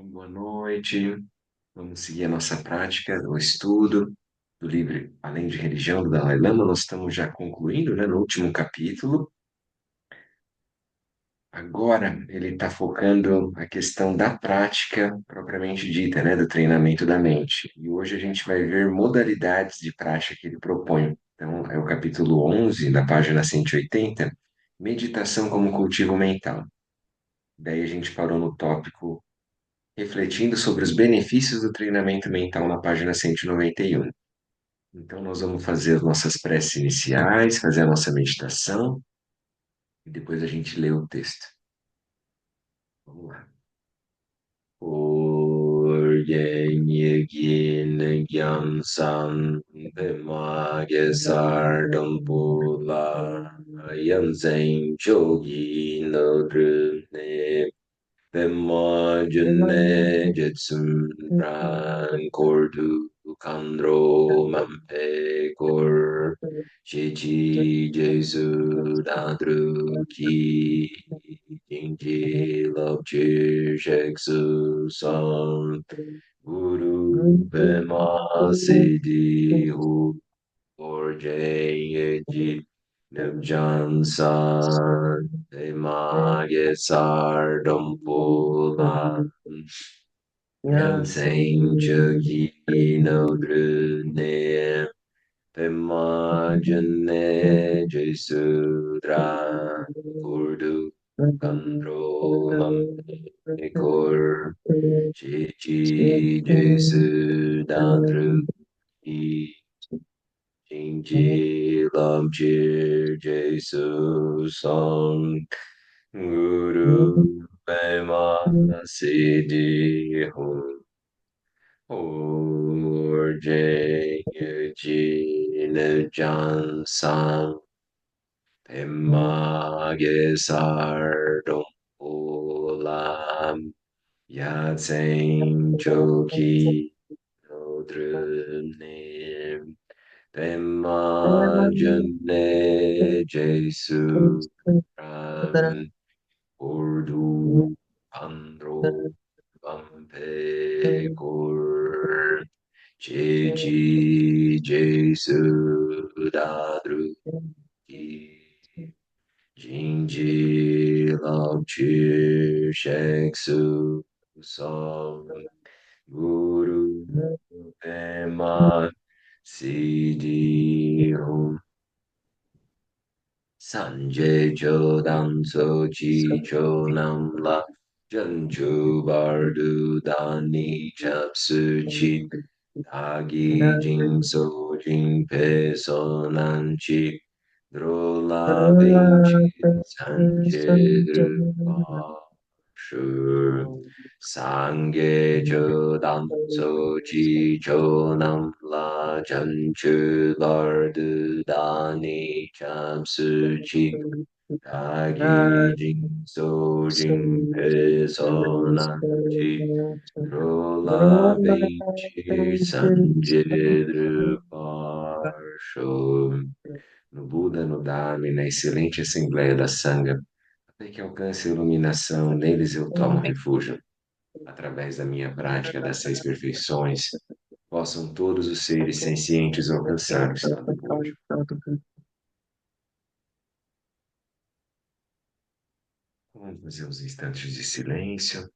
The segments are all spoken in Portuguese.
Boa noite. Vamos seguir a nossa prática, o estudo do livro Além de Religião, do Dalai Lama. Nós estamos já concluindo, né, no último capítulo. Agora ele está focando a questão da prática propriamente dita, né, do treinamento da mente. E hoje a gente vai ver modalidades de prática que ele propõe. Então, é o capítulo 11, na página 180, Meditação como cultivo mental. Daí a gente parou no tópico refletindo sobre os benefícios do treinamento mental na página 191. Então, nós vamos fazer as nossas preces iniciais, fazer a nossa meditação e depois a gente lê o texto. Vamos lá. Oryenye Gyansan Pema Gesar Dumpula Yansen Chogi Nodrune Pema June Jetsun Ran Kordu Kandro Mampe Kor Shichi Jesu Dadru Ki Jinji Lobchi Sheksu Sam Guru Pema Siddhi Hu Orjay Ji Nabjan San Pema Gesar Dumpula Yansen Chogi No Drune Pema Jane Jesudra Kurdu Kandro Mamekor Chichi Jesudadru I Jinji Lamchir Jesu Song Guru Pema Siddhi Hum Orje Jin Jan Sam Pema Gesar Dom Olam Yatsen Choki Nodrunim Pema Jane Jesu Ram Urdu Andro Vampe Gur Chichi Jesu Dadru Ki Jinji Lao Chi Sheksu Song Guru Pema Siddhi Sanjay Chodan Sochi Chonam La Janju Bardu Dani Chapsuchi Dagi Jing So Jing Pe Sonanchi Drola Benchi Sanjay Drupa Shu Sangye Chodan Sochi Chonam La Janju Bardu Dani Chapsuchi Dagi Jing So Jing Pe Sonanchi Drola Benchi Sanjay Parsho. No Buda, no Dharma e na excelente Assembleia da Sangha, até que alcance a iluminação, neles eu tomo refúgio. Através da minha prática das seis perfeições, possam todos os seres sencientes alcançar o estado puro. Vamos fazer uns instantes de silêncio.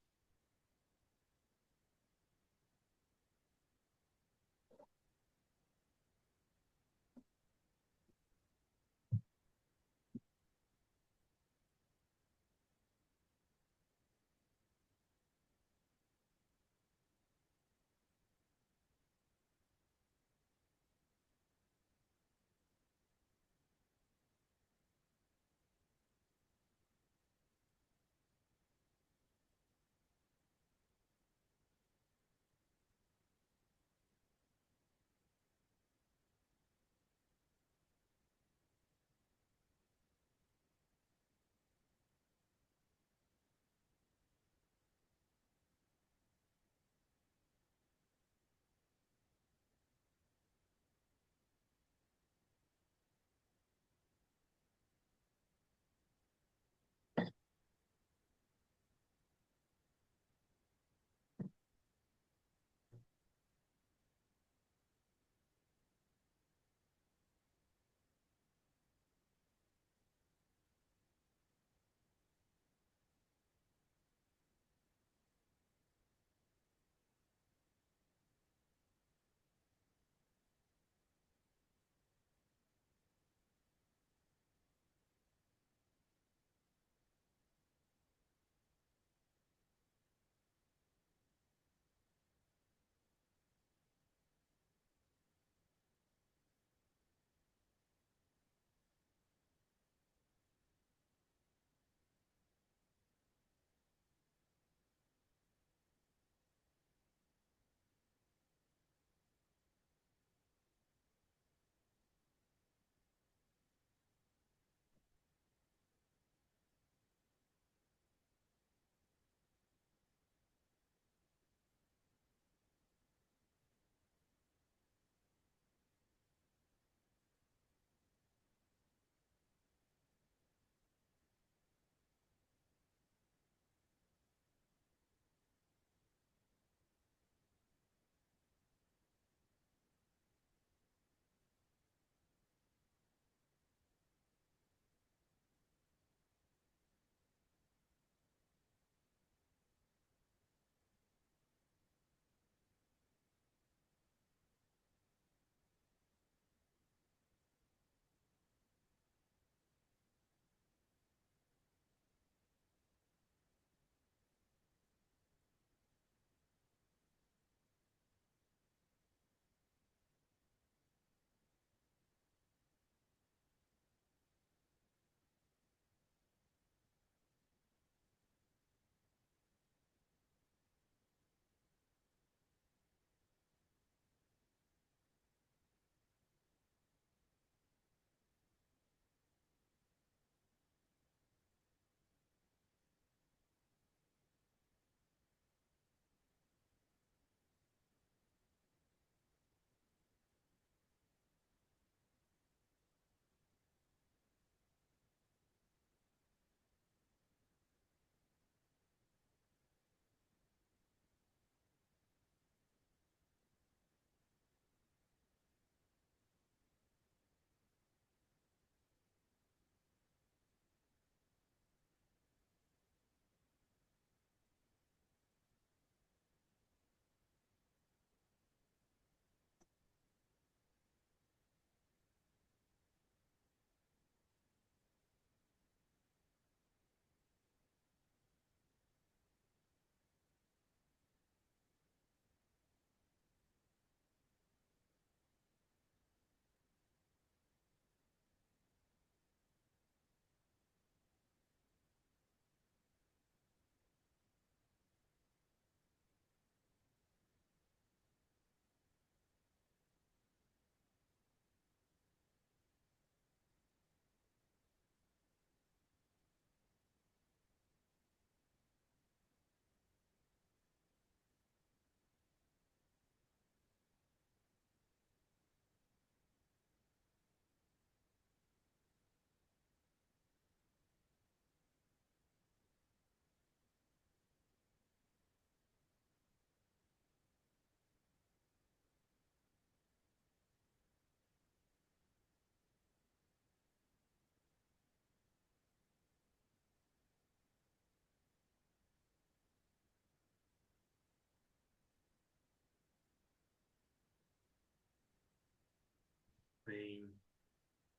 bem.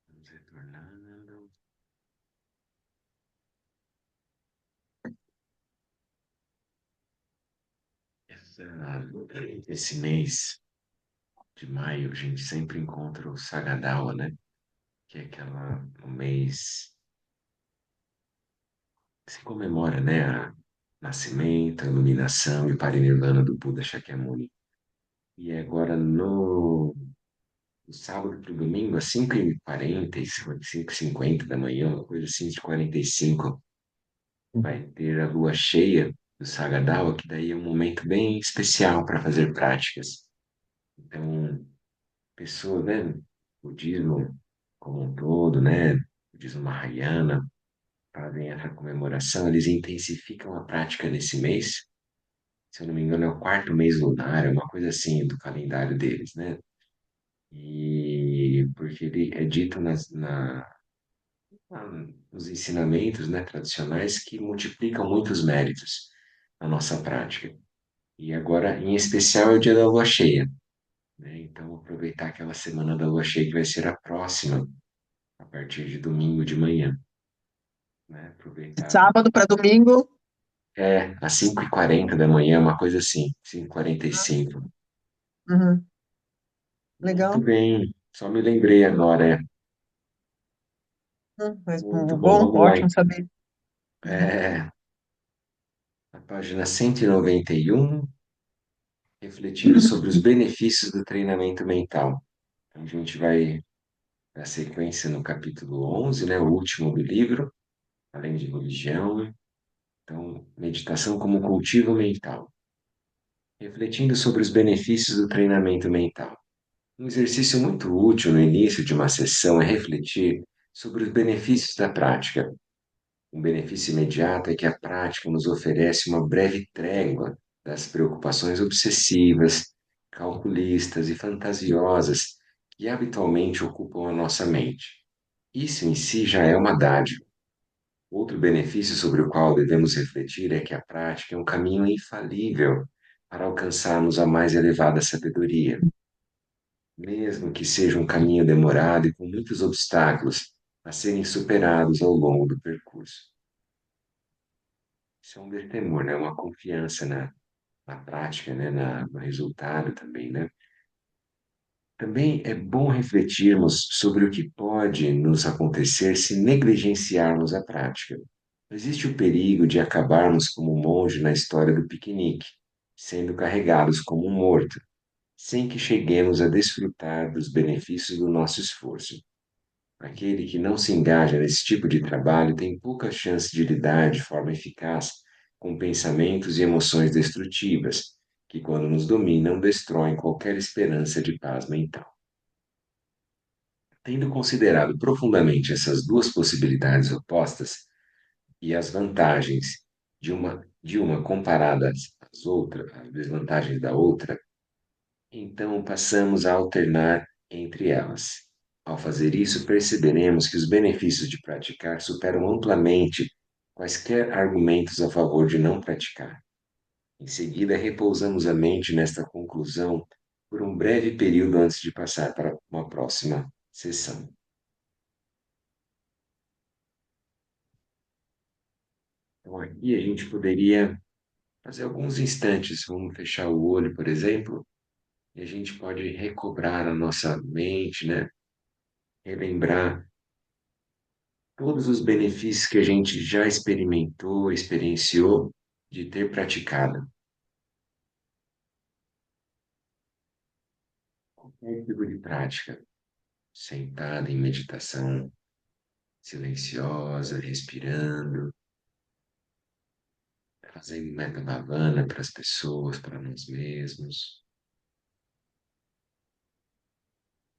Vamos retornando. Esse mês de maio, a gente sempre encontra o Sagadawa, né? Que é o mês que se comemora, né? O nascimento, a iluminação e o parinirvana do Buda Shakyamuni. E agora no sábado para o domingo, às 5h40, 5h50 da manhã, uma coisa assim, de 45, vai ter a lua cheia do Sagadawa, que daí é um momento bem especial para fazer práticas. Então, pessoas, né, budismo como um todo, né, budismo Mahayana, fazem essa comemoração, eles intensificam a prática nesse mês. Se eu não me engano, é o quarto mês lunar, é uma coisa assim do calendário deles, né? E porque ele é dito nos ensinamentos, né, tradicionais que multiplicam muitos méritos na nossa prática. E agora, em especial, é o dia da lua cheia, né? Então, aproveitar aquela semana da lua cheia que vai ser a próxima, a partir de domingo de manhã, né? Aproveitar. Sábado para domingo. Às 5h40 da manhã, uma coisa assim, 5h45. Uhum. Muito Legal. bem, só me lembrei agora, é. Mas, Muito bom, bom, vamos lá. ótimo saber. Uhum. É, a página 191, refletindo sobre os benefícios do treinamento mental. Então, a gente vai na sequência no capítulo 11, né, o último do livro, além de religião. Então, meditação como cultivo mental. Refletindo sobre os benefícios do treinamento mental. Um exercício muito útil no início de uma sessão é refletir sobre os benefícios da prática. Um benefício imediato é que a prática nos oferece uma breve trégua das preocupações obsessivas, calculistas e fantasiosas que habitualmente ocupam a nossa mente. Isso em si já é uma dádiva. Outro benefício sobre o qual devemos refletir é que a prática é um caminho infalível para alcançarmos a mais elevada sabedoria, mesmo que seja um caminho demorado e com muitos obstáculos a serem superados ao longo do percurso. Isso é um destemor, né? Uma confiança na prática, né? No resultado também, né? Também é bom refletirmos sobre o que pode nos acontecer se negligenciarmos a prática. Existe o perigo de acabarmos como um monge na história do piquenique, sendo carregados como um morto, sem que cheguemos a desfrutar dos benefícios do nosso esforço. Aquele que não se engaja nesse tipo de trabalho tem pouca chance de lidar de forma eficaz com pensamentos e emoções destrutivas, que, quando nos dominam, destroem qualquer esperança de paz mental. Tendo considerado profundamente essas duas possibilidades opostas e as vantagens de uma comparadas às outras, as desvantagens da outra, então passamos a alternar entre elas. Ao fazer isso, perceberemos que os benefícios de praticar superam amplamente quaisquer argumentos a favor de não praticar. Em seguida, repousamos a mente nesta conclusão por um breve período antes de passar para uma próxima sessão. Então, aqui a gente poderia fazer alguns instantes, vamos fechar o olho, por exemplo, e a gente pode recobrar a nossa mente, né? Relembrar todos os benefícios que a gente já experimentou, experienciou de ter praticado qualquer tipo de prática, sentada em meditação silenciosa, respirando, fazendo metta bhavana para as pessoas, para nós mesmos,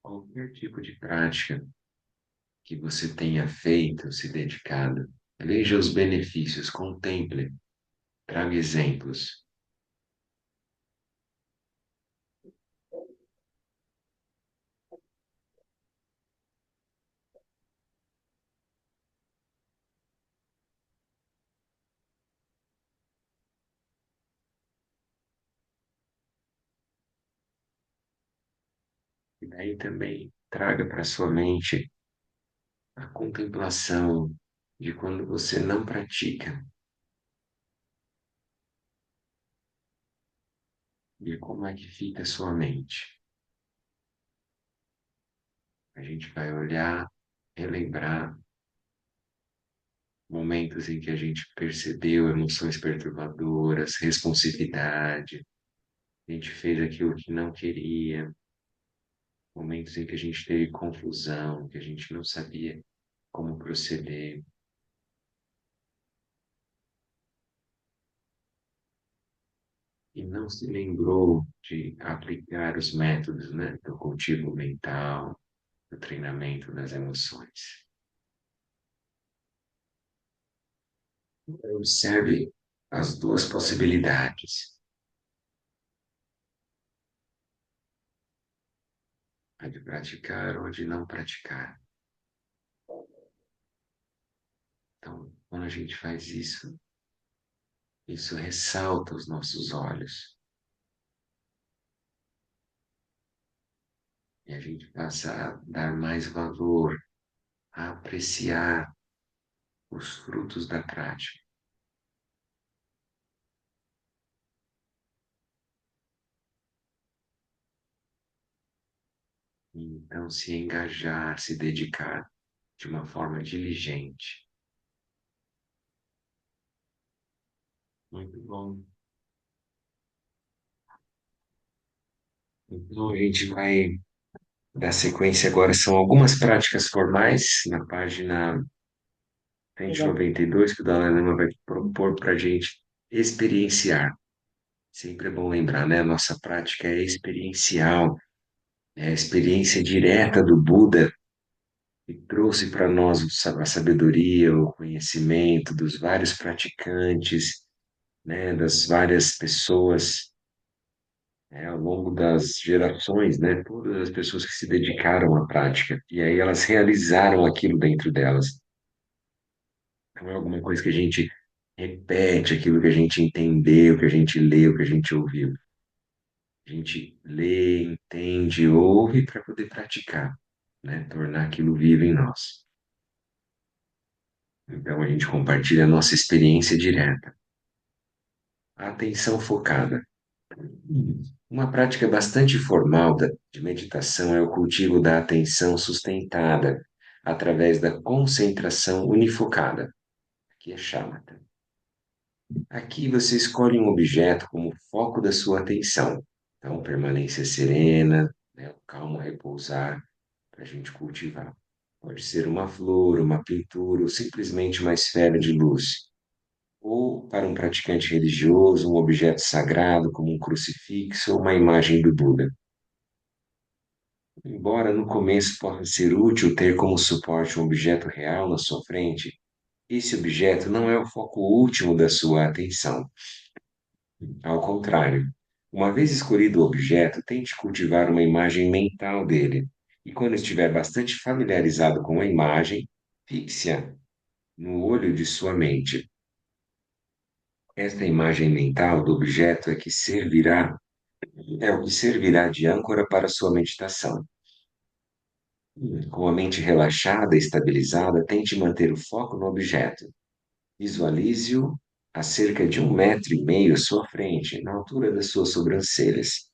qualquer tipo de prática que você tenha feito, se dedicado. Veja os benefícios, contemple, traga exemplos. E daí também traga para sua mente a contemplação de quando você não pratica, e como é que fica a sua mente. A gente vai olhar, relembrar momentos em que a gente percebeu emoções perturbadoras, responsividade, a gente fez aquilo que não queria, momentos em que a gente teve confusão, que a gente não sabia como proceder e não se lembrou de aplicar os métodos, né, do cultivo mental, do treinamento das emoções. Observe as duas possibilidades, a de praticar ou a de não praticar. Então, quando a gente faz isso, isso ressalta os nossos olhos e a gente passa a dar mais valor, a apreciar os frutos da prática. E então, se engajar, se dedicar de uma forma diligente. Muito bom. Então, a gente vai dar sequência agora. São algumas práticas formais na página cento e Legal. noventa e dois que o Dalai Lama vai propor para a gente experienciar. Sempre é bom lembrar, né? A nossa prática é experiencial, é a experiência direta do Buda que trouxe para nós a sabedoria, o conhecimento dos vários praticantes, né? Das várias pessoas, ao longo das gerações, né? Todas as pessoas que se dedicaram à prática e aí elas realizaram aquilo dentro delas. Não é alguma coisa que a gente repete aquilo que a gente entendeu, que a gente leu, que a gente ouviu. A gente lê, entende, ouve para poder praticar, né? Tornar aquilo vivo em nós. Então a gente compartilha a nossa experiência direta. A atenção focada. Uma prática bastante formal de meditação é o cultivo da atenção sustentada através da concentração unifocada, que é shamatha. Aqui você escolhe um objeto como foco da sua atenção. Então, permanência serena, né, o calmo repousar para a gente cultivar. Pode ser uma flor, uma pintura ou simplesmente uma esfera de luz. Ou, para um praticante religioso, um objeto sagrado como um crucifixo ou uma imagem do Buda. Embora no começo possa ser útil ter como suporte um objeto real na sua frente, esse objeto não é o foco último da sua atenção. Ao contrário, uma vez escolhido o objeto, tente cultivar uma imagem mental dele. E quando estiver bastante familiarizado com a imagem, fixe-a no olho de sua mente. Esta imagem mental do objeto é o que servirá de âncora para sua meditação. Com a mente relaxada e estabilizada, tente manter o foco no objeto. Visualize-o a cerca de 1,5 metros à sua frente, na altura das suas sobrancelhas.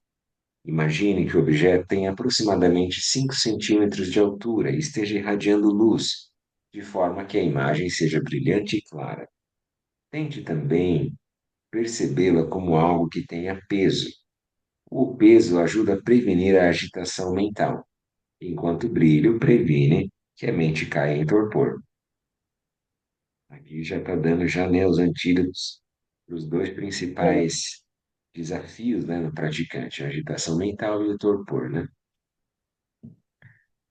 Imagine que o objeto tem aproximadamente 5 centímetros de altura e esteja irradiando luz, de forma que a imagem seja brilhante e clara. Tente também percebê-la como algo que tenha peso. O peso ajuda a prevenir a agitação mental, enquanto o brilho previne que a mente caia em torpor. Aqui já está dando já, né, os antídotos para os dois Legal. principais desafios, né, no praticante, a agitação mental e o torpor, né?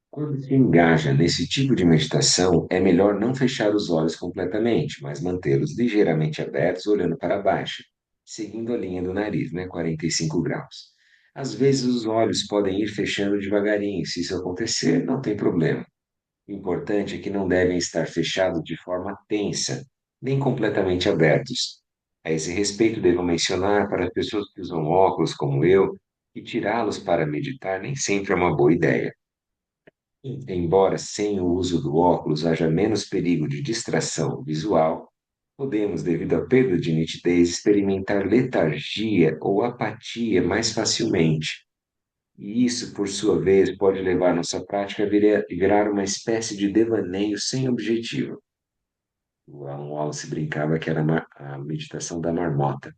Quando se engaja nesse tipo de meditação, é melhor não fechar os olhos completamente, mas mantê-los ligeiramente abertos, olhando para baixo, seguindo a linha do nariz, né, 45 graus. Às vezes os olhos podem ir fechando devagarinho, se isso acontecer, não tem problema. O importante é que não devem estar fechados de forma tensa, nem completamente abertos. A esse respeito, devo mencionar para as pessoas que usam óculos, como eu, E tirá-los para meditar nem sempre é uma boa ideia. Embora sem o uso do óculos haja menos perigo de distração visual, podemos, devido à perda de nitidez, experimentar letargia ou apatia mais facilmente. E isso, por sua vez, pode levar nossa prática a virar uma espécie de devaneio sem objetivo. O Alan Wallace brincava que era a meditação da marmota.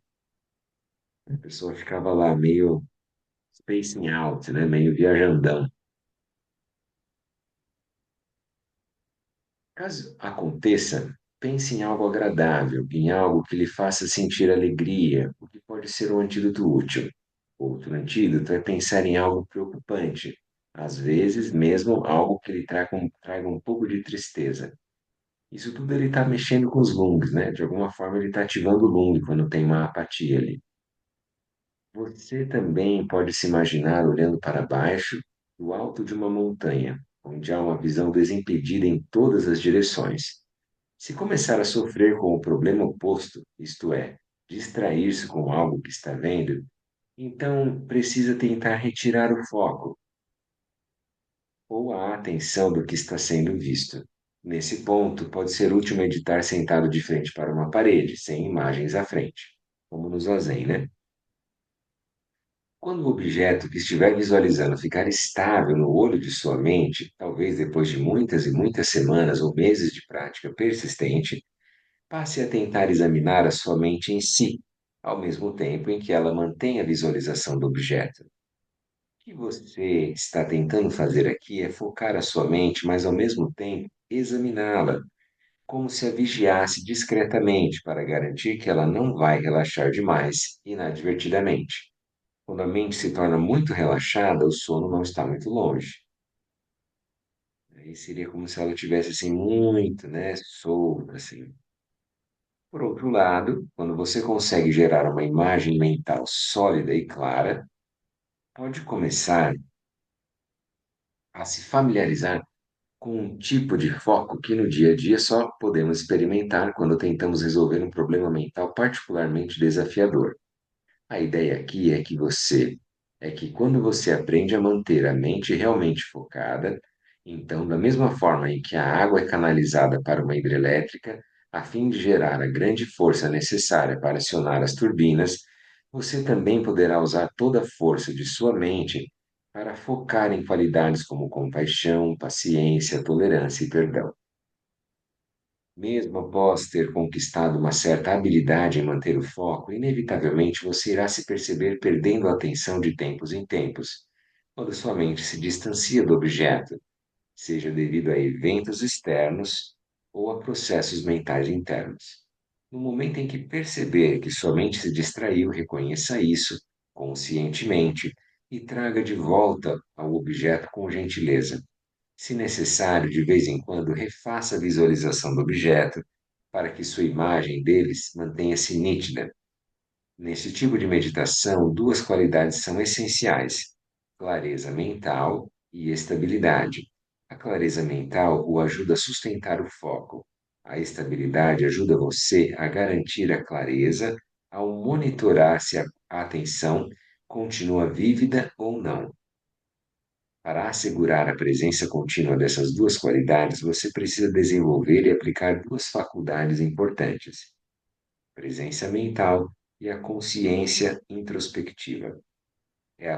A pessoa ficava lá meio spacing out, né? Meio viajandão. Caso aconteça, pense em algo agradável, em algo que lhe faça sentir alegria, o que pode ser um antídoto útil. Outro antídoto é pensar em algo preocupante, às vezes mesmo algo que lhe traga um pouco de tristeza. Isso tudo ele está mexendo com os lungs, né? De alguma forma ele está ativando o lung quando tem uma apatia ali. Você também pode se imaginar olhando para baixo, do alto de uma montanha, onde há uma visão desimpedida em todas as direções. Se começar a sofrer com o problema oposto, isto é, distrair-se com algo que está vendo, então precisa tentar retirar o foco ou a atenção do que está sendo visto. Nesse ponto, pode ser útil meditar sentado de frente para uma parede, sem imagens à frente, como no zazen, né? Quando o objeto que estiver visualizando ficar estável no olho de sua mente, talvez depois de muitas e muitas semanas ou meses de prática persistente, passe a tentar examinar a sua mente em si, ao mesmo tempo em que ela mantém a visualização do objeto. O que você está tentando fazer aqui é focar a sua mente, mas ao mesmo tempo examiná-la, como se a vigiasse discretamente para garantir que ela não vai relaxar demais inadvertidamente. Quando a mente se torna muito relaxada, o sono não está muito longe. Aí seria como se ela tivesse assim muito, né, solta assim. Por outro lado, quando você consegue gerar uma imagem mental sólida e clara, pode começar a se familiarizar com um tipo de foco que no dia a dia só podemos experimentar quando tentamos resolver um problema mental particularmente desafiador. A ideia aqui é que quando você aprende a manter a mente realmente focada, então, da mesma forma em que a água é canalizada para uma hidrelétrica, a fim de gerar a grande força necessária para acionar as turbinas, você também poderá usar toda a força de sua mente para focar em qualidades como compaixão, paciência, tolerância e perdão. Mesmo após ter conquistado uma certa habilidade em manter o foco, inevitavelmente você irá se perceber perdendo a atenção de tempos em tempos, quando sua mente se distancia do objeto, seja devido a eventos externos ou a processos mentais internos. No momento em que perceber que sua mente se distraiu, reconheça isso conscientemente e traga de volta ao objeto com gentileza. Se necessário, de vez em quando, refaça a visualização do objeto para que sua imagem deles mantenha-se nítida. Nesse tipo de meditação, duas qualidades são essenciais: clareza mental e estabilidade. A clareza mental o ajuda a sustentar o foco. A estabilidade ajuda você a garantir a clareza ao monitorar se a atenção continua vívida ou não. Para assegurar a presença contínua dessas duas qualidades, você precisa desenvolver e aplicar duas faculdades importantes: presença mental e a consciência introspectiva. É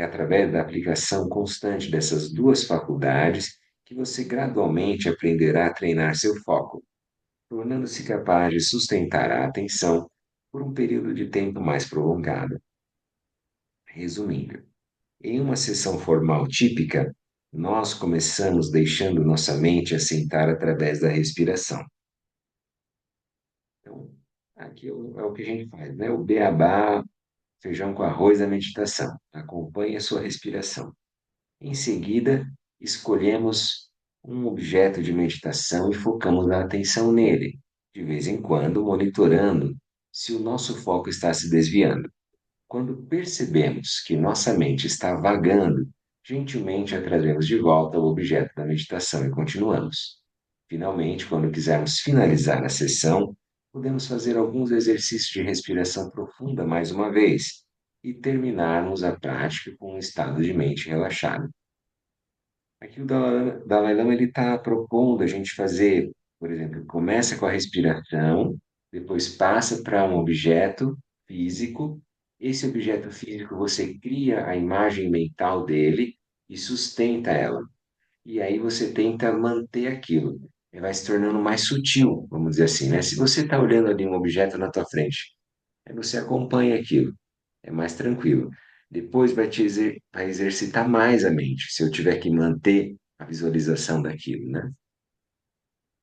através da aplicação constante dessas duas faculdades que você gradualmente aprenderá a treinar seu foco, tornando-se capaz de sustentar a atenção por um período de tempo mais prolongado. Resumindo, em uma sessão formal típica, nós começamos deixando nossa mente assentar através da respiração. Então, aqui é o que a gente faz, né? O beabá, feijão com arroz da meditação. Acompanhe a sua respiração. Em seguida, escolhemos um objeto de meditação e focamos a atenção nele, de vez em quando monitorando se o nosso foco está se desviando. Quando percebemos que nossa mente está vagando, gentilmente a trazemos de volta ao objeto da meditação e continuamos. Finalmente, quando quisermos finalizar a sessão, podemos fazer alguns exercícios de respiração profunda mais uma vez, e terminarmos a prática com um estado de mente relaxado. Aqui o Dalai Lama ele está propondo a gente fazer, por exemplo, começa com a respiração, depois passa para um objeto físico. Esse objeto físico você cria a imagem mental dele e sustenta ela. E aí você tenta manter aquilo. E vai se tornando mais sutil, vamos dizer assim, né? Se você está olhando ali um objeto na tua frente, aí você acompanha aquilo, é mais tranquilo. Depois vai exercitar mais a mente, se eu tiver que manter a visualização daquilo, né?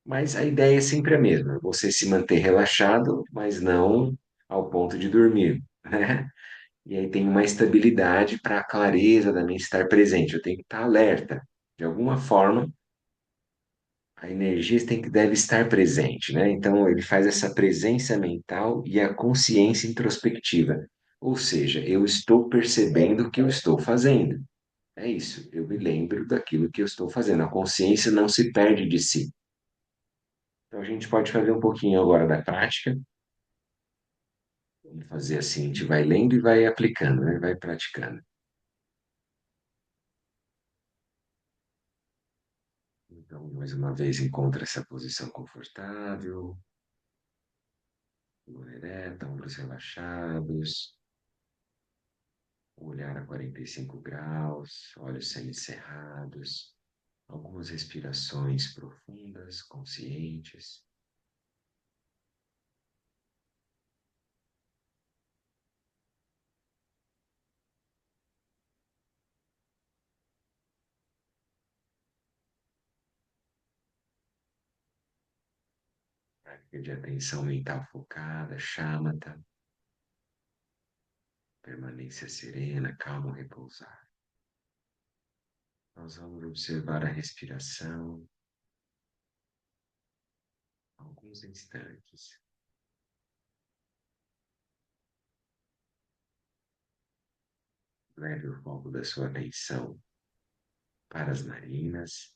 Mas a ideia é sempre a mesma, você se manter relaxado, mas não ao ponto de dormir, né? E aí tem uma estabilidade para a clareza da mente estar presente. Eu tenho que estar alerta. De alguma forma, a energia deve estar presente, né? Então, ele faz essa presença mental e a consciência introspectiva. Ou seja, eu estou percebendo o que eu estou fazendo. É isso, eu me lembro daquilo que eu estou fazendo. A consciência não se perde de si. Então, a gente pode fazer um pouquinho agora da prática. Vamos fazer assim, a gente vai lendo e vai aplicando, né? Vai praticando. Então, mais uma vez, encontra essa posição confortável, coluna ereta, ombros relaxados. Olhar a 45 graus, olhos semicerrados, algumas respirações profundas, conscientes. Prática de atenção mental focada, shamatha, permanência serena, calma, repousar. Nós vamos observar a respiração alguns instantes. Leve o foco da sua atenção para as narinas.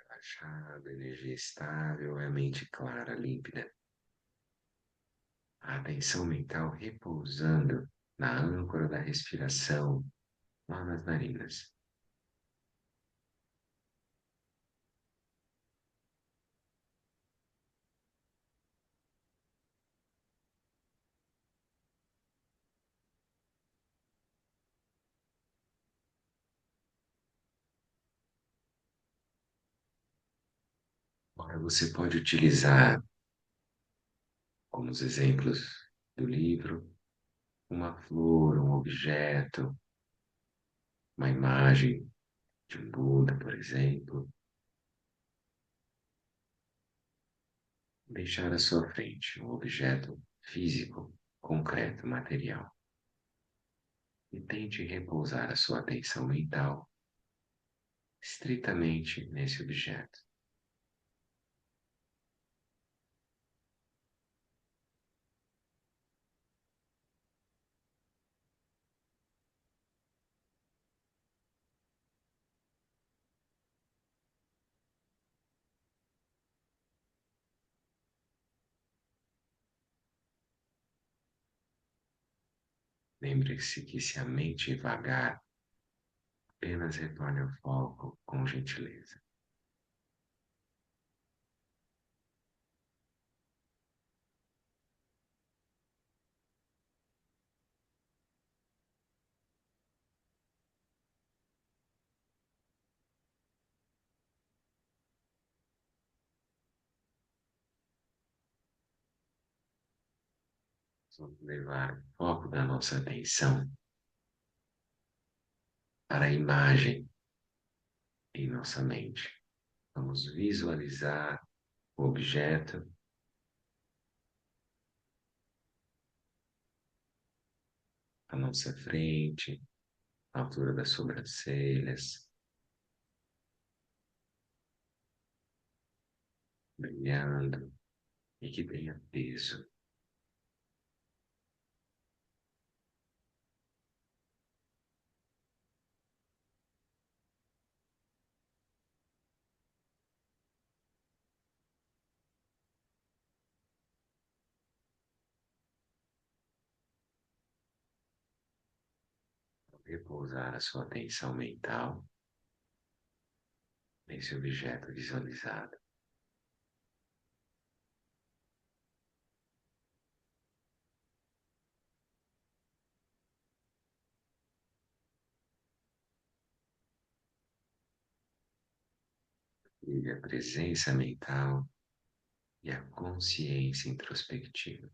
Relaxado, energia estável, a mente clara, límpida. A atenção mental repousando na âncora da respiração lá nas narinas. Agora você pode utilizar como os exemplos do livro uma flor, um objeto, uma imagem de um Buda, por exemplo, deixar à sua frente um objeto físico, concreto, material. E tente repousar a sua atenção mental estritamente nesse objeto. Lembre-se que se a mente vagar, apenas retorne ao foco com gentileza. Vamos levar o foco da nossa atenção para a imagem em nossa mente. Vamos visualizar o objeto à nossa frente, na altura das sobrancelhas, brilhando e que tenha peso. Repousar a sua atenção mental nesse objeto visualizado. E a presença mental e a consciência introspectiva.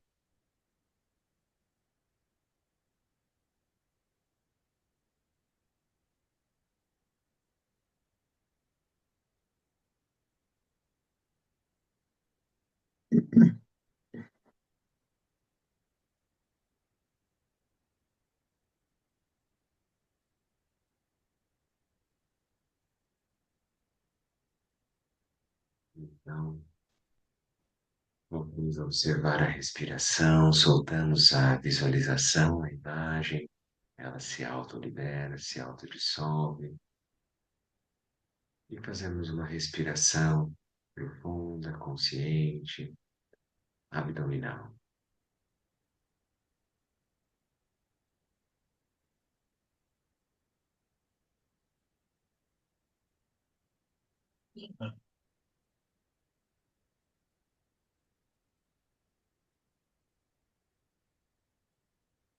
Então, vamos observar a respiração, soltamos a visualização, a imagem, ela se autolibera, se autodissolve e fazemos uma respiração profunda, consciente, abdominal.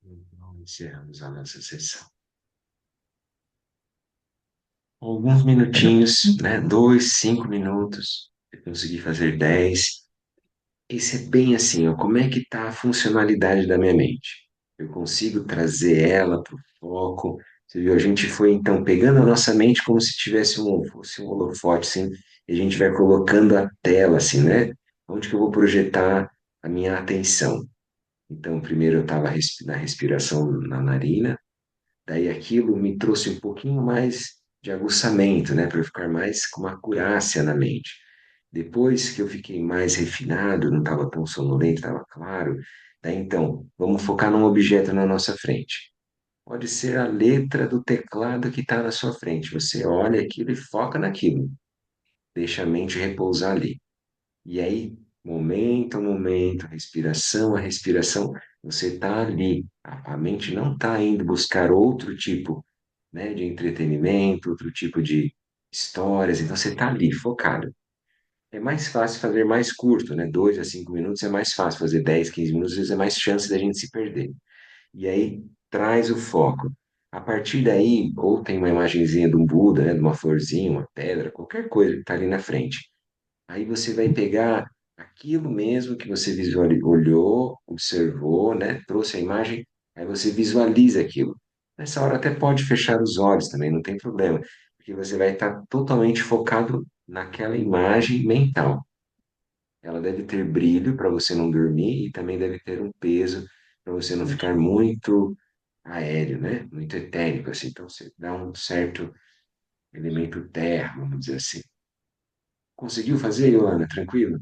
Então, encerramos a nossa sessão. Alguns minutinhos, né? 2, 5 minutos. Eu consegui fazer 10. Esse é bem assim, ó, como é que está a funcionalidade da minha mente? Eu consigo trazer ela para o foco. Você viu? A gente foi então pegando a nossa mente como se tivesse fosse um holofote, assim, e a gente vai colocando a tela, assim, né? Onde que eu vou projetar a minha atenção? Então, primeiro eu estava na respiração na narina. Daí aquilo me trouxe um pouquinho mais de aguçamento, né, para eu ficar mais com uma acurácia na mente. Depois que eu fiquei mais refinado, não estava tão sonolento, estava claro, daí então, vamos focar num objeto na nossa frente. Pode ser a letra do teclado que está na sua frente. Você olha aquilo e foca naquilo. Deixa a mente repousar ali. E aí, momento a momento, respiração a respiração, você está ali. A mente não está indo buscar outro tipo, né, de entretenimento, outro tipo de histórias. Então você está ali, focado. É mais fácil fazer mais curto, né? 2 a 5 minutos é mais fácil. Fazer 10, 15 minutos, às vezes é mais chance da gente se perder. E aí traz o foco. A partir daí, ou tem uma imagenzinha de um Buda, né, de uma florzinha, uma pedra, qualquer coisa que está ali na frente. Aí você vai pegar aquilo mesmo que você olhou, observou, né? Trouxe a imagem, aí você visualiza aquilo. Nessa hora até pode fechar os olhos também, não tem problema, porque você vai estar totalmente focado naquela imagem mental. Ela deve ter brilho para você não dormir e também deve ter um peso para você não ficar muito aéreo, né? Muito etérico, assim. Então você dá um certo elemento terra, vamos dizer assim. Conseguiu fazer, Ilana? Tranquilo?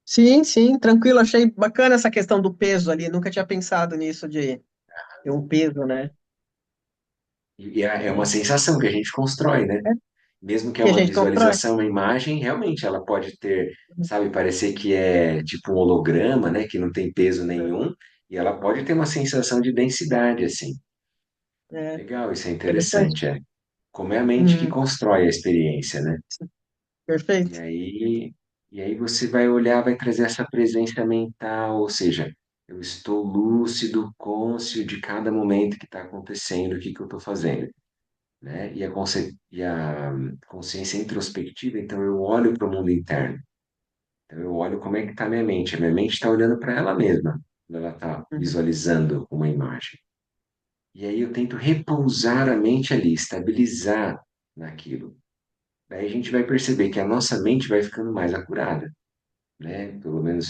Sim, sim, tranquilo. Achei bacana essa questão do peso ali. Nunca tinha pensado nisso de ter um peso, né? E é uma sensação que a gente constrói, né? É Mesmo que é que a uma gente constrói. visualização, uma imagem, realmente ela pode ter, sabe, parecer que é tipo um holograma, né? Que não tem peso nenhum, e ela pode ter uma sensação de densidade, assim. É, Legal, isso é interessante. interessante, é. Como é a mente que Hum, constrói a experiência, né? E perfeito. aí, e aí você vai olhar, vai trazer essa presença mental, ou seja, eu estou lúcido, cônscio de cada momento que está acontecendo, o que que eu estou fazendo, né? E a consciência introspectiva, então eu olho para o mundo interno. Então eu olho como é que está a minha mente. A minha mente está olhando para ela mesma, quando ela está Uhum, visualizando uma imagem. E aí eu tento repousar a mente ali, estabilizar naquilo. Daí a gente vai perceber que a nossa mente vai ficando mais acurada, né? Pelo menos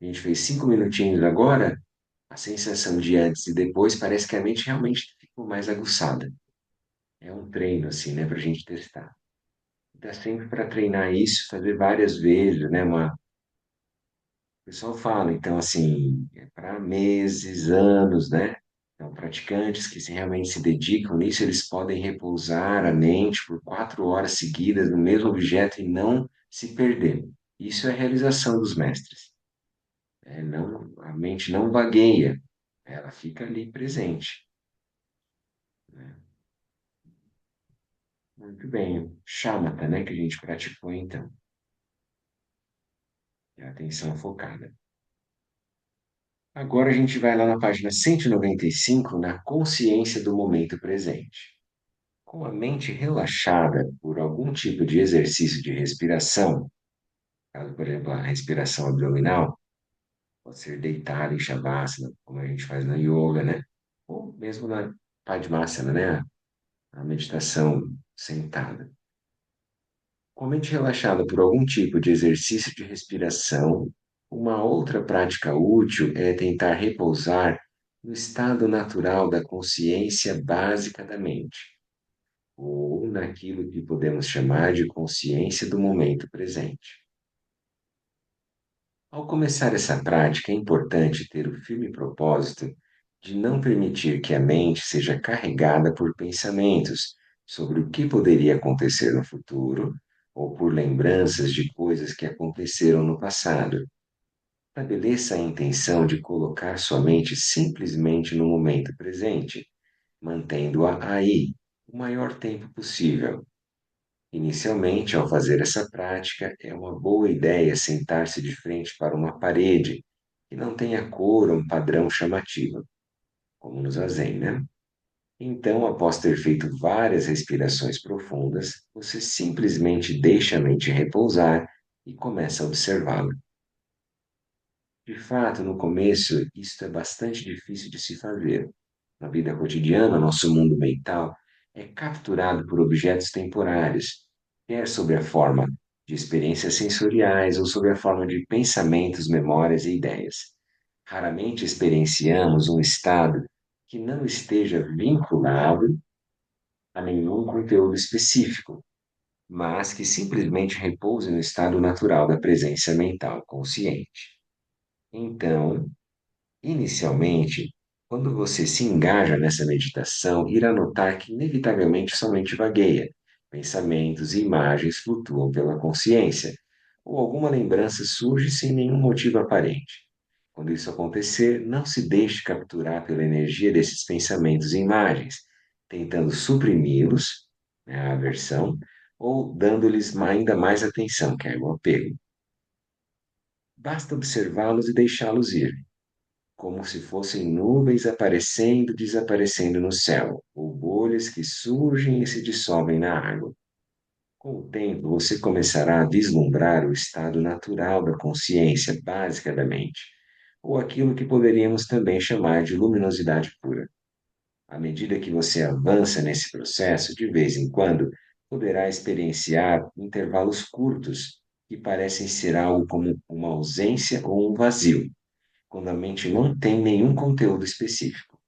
a gente fez 5 minutinhos agora, a sensação de antes e depois parece que a mente realmente ficou mais aguçada. É um treino, assim, né, para a gente testar. Dá sempre para treinar isso, fazer várias vezes, né? O pessoal fala, então, assim, é para meses, anos, né? Então, praticantes que realmente se dedicam nisso, eles podem repousar a mente por 4 horas seguidas no mesmo objeto e não se perder. Isso é a realização dos mestres. Não, a mente não vagueia, ela fica ali presente, né? Muito bem. Shamatha, né, que a gente praticou então, é a atenção focada. Agora a gente vai lá na página 195, na consciência do momento presente. Com a mente relaxada por algum tipo de exercício de respiração, caso, por exemplo, a respiração abdominal, pode ser deitada em Shavasana, como a gente faz na yoga, né? Ou mesmo na Padmasana, né? A meditação sentada. Com a mente relaxada por algum tipo de exercício de respiração, uma outra prática útil é tentar repousar no estado natural da consciência básica da mente, ou naquilo que podemos chamar de consciência do momento presente. Ao começar essa prática, é importante ter o firme propósito de não permitir que a mente seja carregada por pensamentos sobre o que poderia acontecer no futuro ou por lembranças de coisas que aconteceram no passado. Estabeleça a intenção de colocar sua mente simplesmente no momento presente, mantendo-a aí o maior tempo possível. Inicialmente, ao fazer essa prática, é uma boa ideia sentar-se de frente para uma parede que não tenha cor ou um padrão chamativo, como no zazen, né? Então, após ter feito várias respirações profundas, você simplesmente deixa a mente repousar e começa a observá-la. De fato, no começo, isso é bastante difícil de se fazer. Na vida cotidiana, nosso mundo mental é capturado por objetos temporários, quer sob a forma de experiências sensoriais ou sob a forma de pensamentos, memórias e ideias. Raramente experienciamos um estado que não esteja vinculado a nenhum conteúdo específico, mas que simplesmente repouse no estado natural da presença mental consciente. Então, inicialmente, quando você se engaja nessa meditação, irá notar que inevitavelmente sua mente vagueia. Pensamentos e imagens flutuam pela consciência, ou alguma lembrança surge sem nenhum motivo aparente. Quando isso acontecer, não se deixe capturar pela energia desses pensamentos e imagens, tentando suprimi-los, né, a aversão, ou dando-lhes ainda mais atenção, que é o apego. Basta observá-los e deixá-los ir, como se fossem nuvens aparecendo e desaparecendo no céu, ou bolhas que surgem e se dissolvem na água. Com o tempo, você começará a vislumbrar o estado natural da consciência básica da mente, ou aquilo que poderíamos também chamar de luminosidade pura. À medida que você avança nesse processo, de vez em quando, poderá experienciar intervalos curtos que parecem ser algo como uma ausência ou um vazio, quando a mente não tem nenhum conteúdo específico.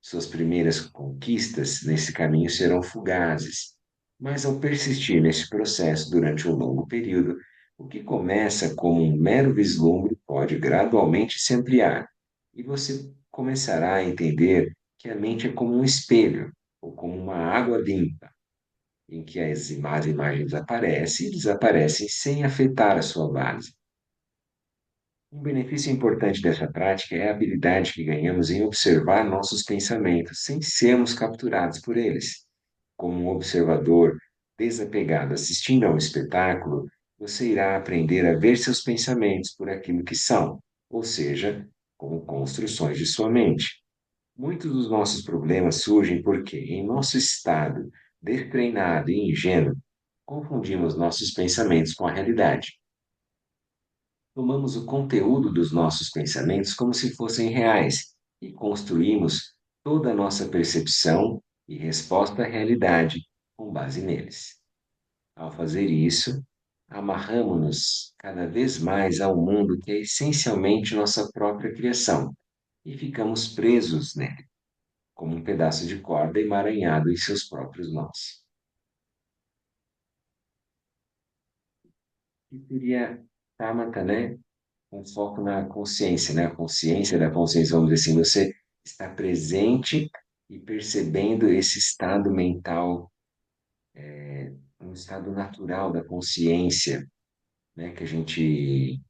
Suas primeiras conquistas nesse caminho serão fugazes, mas ao persistir nesse processo durante um longo período, o que começa como um mero vislumbre pode gradualmente se ampliar, e você começará a entender que a mente é como um espelho ou como uma água limpa, em que as imagens aparecem e desaparecem sem afetar a sua base. Um benefício importante dessa prática é a habilidade que ganhamos em observar nossos pensamentos sem sermos capturados por eles. Como um observador desapegado assistindo a um espetáculo, você irá aprender a ver seus pensamentos por aquilo que são, ou seja, como construções de sua mente. Muitos dos nossos problemas surgem porque, em nosso estado destreinado e ingênuo, confundimos nossos pensamentos com a realidade. Tomamos o conteúdo dos nossos pensamentos como se fossem reais e construímos toda a nossa percepção e resposta à realidade com base neles. Ao fazer isso, amarramos-nos cada vez mais ao mundo que é essencialmente nossa própria criação e ficamos presos nele. como um pedaço de corda emaranhado em seus próprios nós. E seria Tamatha, né? Um foco na consciência, né? A consciência da consciência, vamos dizer assim, você está presente e percebendo esse estado mental, um estado natural da consciência, né? Que a gente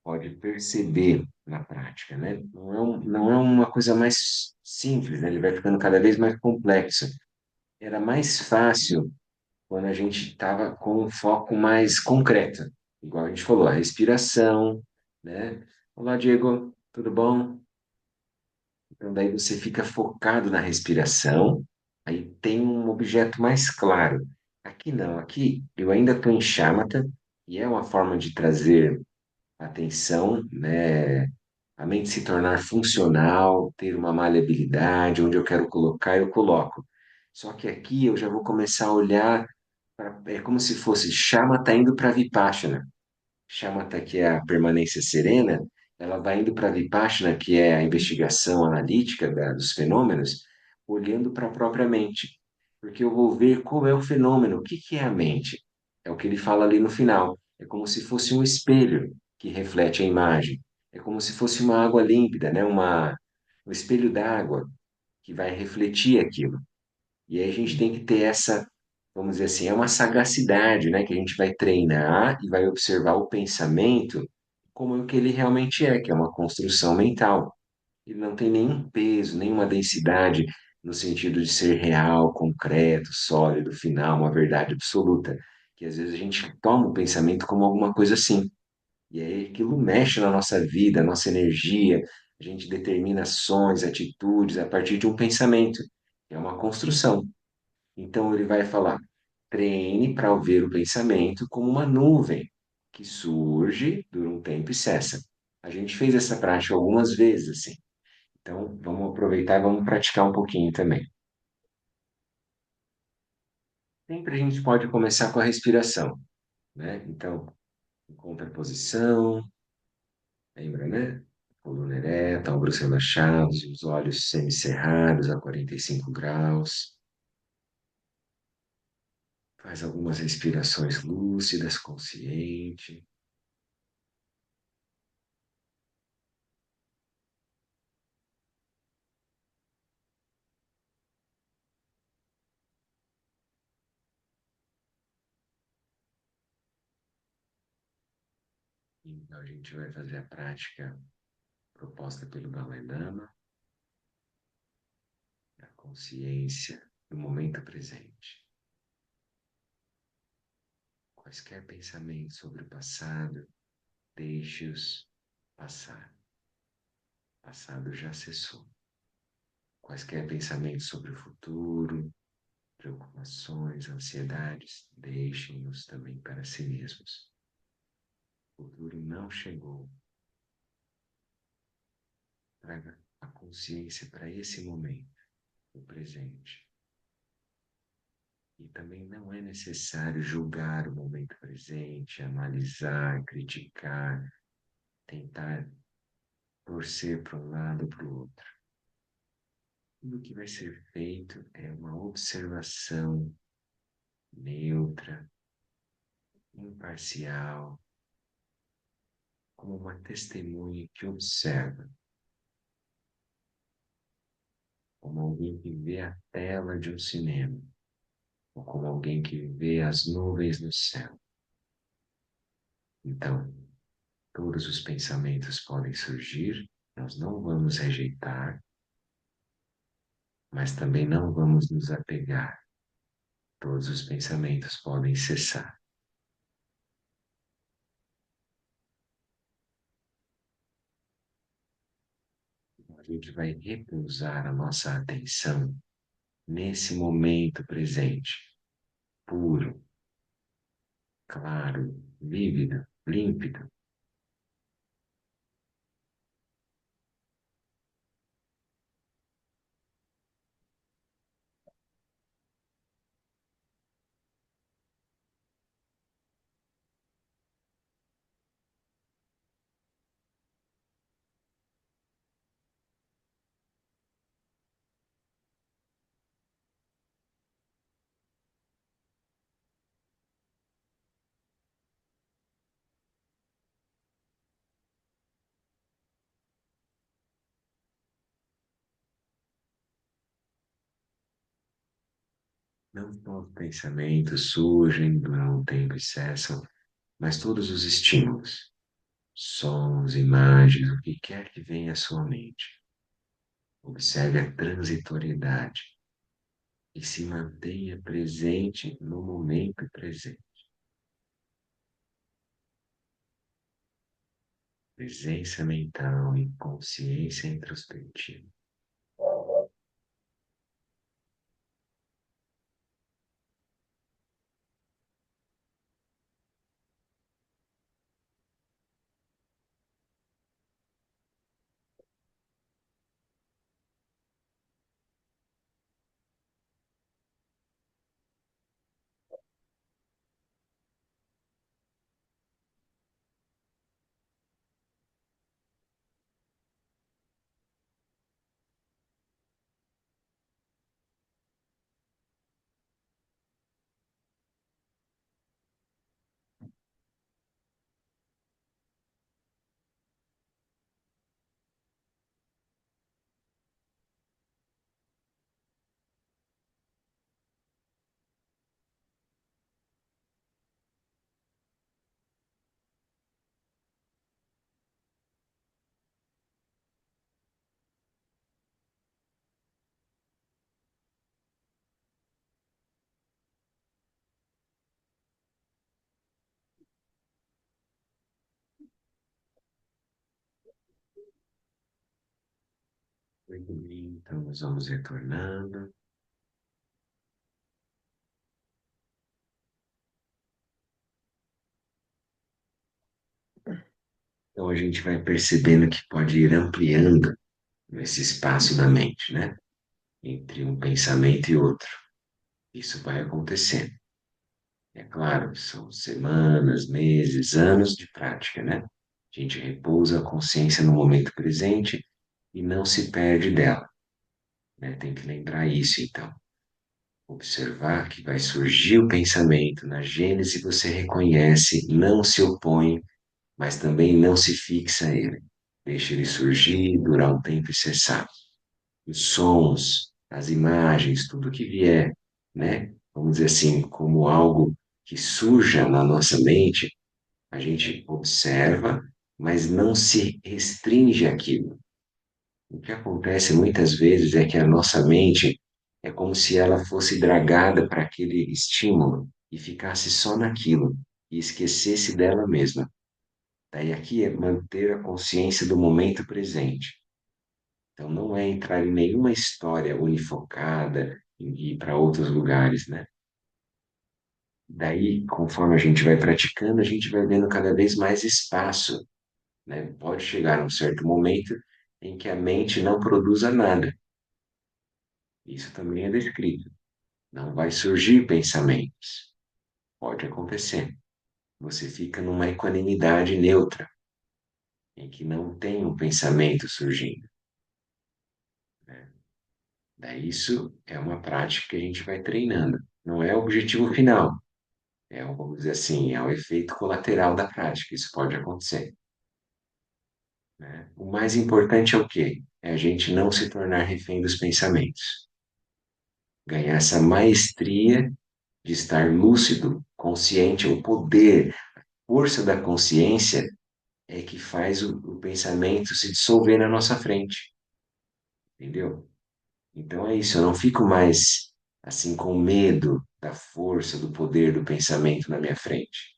pode perceber na prática, né? Não é uma coisa mais simples, né? Ele vai ficando cada vez mais complexo. Era mais fácil quando a gente estava com um foco mais concreto, igual a gente falou, a respiração, né? Olá, Diego, tudo bom? Então, daí você fica focado na respiração, aí tem um objeto mais claro. Aqui não, aqui eu ainda estou em shamatha, e é uma forma de trazer atenção, né? A mente se tornar funcional, ter uma maleabilidade, onde eu quero colocar, eu coloco. Só que aqui eu já vou começar a olhar, é como se fosse shamatha indo para vipassana. Shamatha, que é a permanência serena, ela vai indo para Vipassana, que é a investigação analítica dos fenômenos, olhando para a própria mente. Porque eu vou ver qual é o fenômeno, o que que é a mente. É o que ele fala ali no final. É como se fosse um espelho que reflete a imagem. É como se fosse uma água límpida, né? Um espelho d'água que vai refletir aquilo. E aí a gente tem que ter essa, vamos dizer assim, é uma sagacidade, né, que a gente vai treinar e vai observar o pensamento como o que ele realmente é, que é uma construção mental. Ele não tem nenhum peso, nenhuma densidade no sentido de ser real, concreto, sólido, final, uma verdade absoluta. Que às vezes a gente toma o pensamento como alguma coisa assim. E aí aquilo mexe na nossa vida, nossa energia, a gente determina ações, atitudes a partir de um pensamento. É uma construção. Então ele vai falar: treine para ver o pensamento como uma nuvem que surge, dura um tempo e cessa. A gente fez essa prática algumas vezes, assim. Então vamos aproveitar e vamos praticar um pouquinho também. Sempre a gente pode começar com a respiração, né? Então, encontra a posição, lembra, né? Coluna ereta, ombros relaxados, os olhos semicerrados a 45 graus. Faz algumas respirações lúcidas, consciente. Então, a gente vai fazer a prática proposta pelo Dalai Lama, a consciência do momento presente. Quaisquer pensamentos sobre o passado, deixe-os passar. O passado já cessou. Quaisquer pensamentos sobre o futuro, preocupações, ansiedades, deixem-nos também para si mesmos. O futuro não chegou. Traga a consciência para esse momento, o presente. E também não é necessário julgar o momento presente, analisar, criticar, tentar torcer para um lado ou para o outro. Tudo que vai ser feito é uma observação neutra, imparcial, como uma testemunha que observa, como alguém que vê a tela de um cinema, ou como alguém que vê as nuvens no céu. Então, todos os pensamentos podem surgir, nós não vamos rejeitar, mas também não vamos nos apegar. Todos os pensamentos podem cessar. Então, a gente vai repousar a nossa atenção nesse momento presente, puro, claro, vívido, límpido. Não só os pensamentos surgem, duram um tempo e cessam, mas todos os estímulos, sons, imagens, o que quer que venha à sua mente. Observe a transitoriedade e se mantenha presente no momento presente. Presença mental e consciência introspectiva. Muito bem, então nós vamos retornando. Então a gente vai percebendo que pode ir ampliando esse espaço da mente, né? Entre um pensamento e outro. Isso vai acontecendo. É claro, são semanas, meses, anos de prática, né? A gente repousa a consciência no momento presente e não se perde dela, né? Tem que lembrar isso, então. Observar que vai surgir o pensamento, na gênese você reconhece, não se opõe, mas também não se fixa a ele. Deixa ele surgir, durar um tempo e cessar. Os sons, as imagens, tudo que vier, né? Vamos dizer assim, como algo que surja na nossa mente, a gente observa, mas não se restringe àquilo. O que acontece muitas vezes é que a nossa mente é como se ela fosse dragada para aquele estímulo e ficasse só naquilo e esquecesse dela mesma. Daí aqui é manter a consciência do momento presente. Então não é entrar em nenhuma história unifocada e ir para outros lugares, né? Daí, conforme a gente vai praticando, a gente vai vendo cada vez mais espaço, né? Pode chegar um certo momento em que a mente não produza nada. Isso também é descrito. Não vai surgir pensamentos. Pode acontecer. Você fica numa equanimidade neutra, em que não tem um pensamento surgindo, né? Daí isso é uma prática que a gente vai treinando. Não é o objetivo final. Vamos dizer assim, é o efeito colateral da prática. Isso pode acontecer, né? O mais importante é o quê? É a gente não se tornar refém dos pensamentos. Ganhar essa maestria de estar lúcido, consciente, o poder, força da consciência é que faz o pensamento se dissolver na nossa frente, entendeu? Então é isso, eu não fico mais assim com medo da força, do poder do pensamento na minha frente.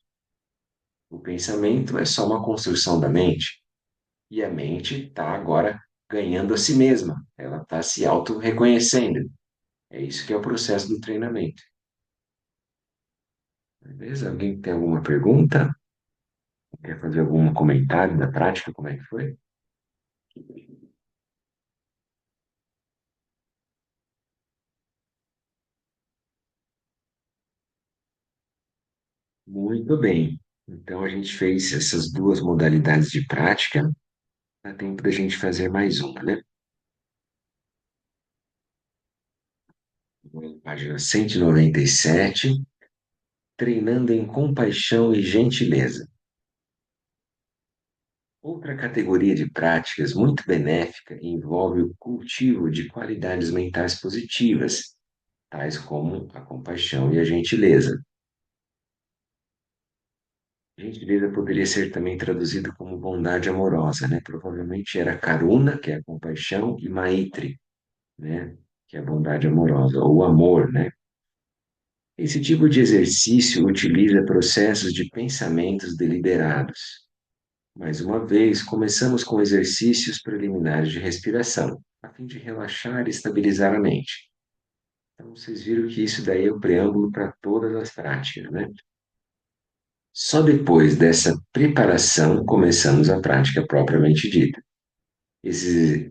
O pensamento é só uma construção da mente e a mente está agora ganhando a si mesma, ela está se auto-reconhecendo. É isso que é o processo do treinamento. Beleza? Alguém tem alguma pergunta? Quer fazer algum comentário da prática? Como é que foi? Muito bem. Então a gente fez essas duas modalidades de prática. Dá tempo da gente fazer mais uma, né? Página 197, treinando em compaixão e gentileza. Outra categoria de práticas muito benéfica envolve o cultivo de qualidades mentais positivas, tais como a compaixão e a gentileza. Gentileza poderia ser também traduzido como bondade amorosa, né? Provavelmente era karuna, que é a compaixão, e maitri, né? Que é a bondade amorosa, ou amor, né? Esse tipo de exercício utiliza processos de pensamentos deliberados. Mais uma vez, começamos com exercícios preliminares de respiração, a fim de relaxar e estabilizar a mente. Então, vocês viram que isso daí é o preâmbulo para todas as práticas, né? Só depois dessa preparação começamos a prática propriamente dita. Estes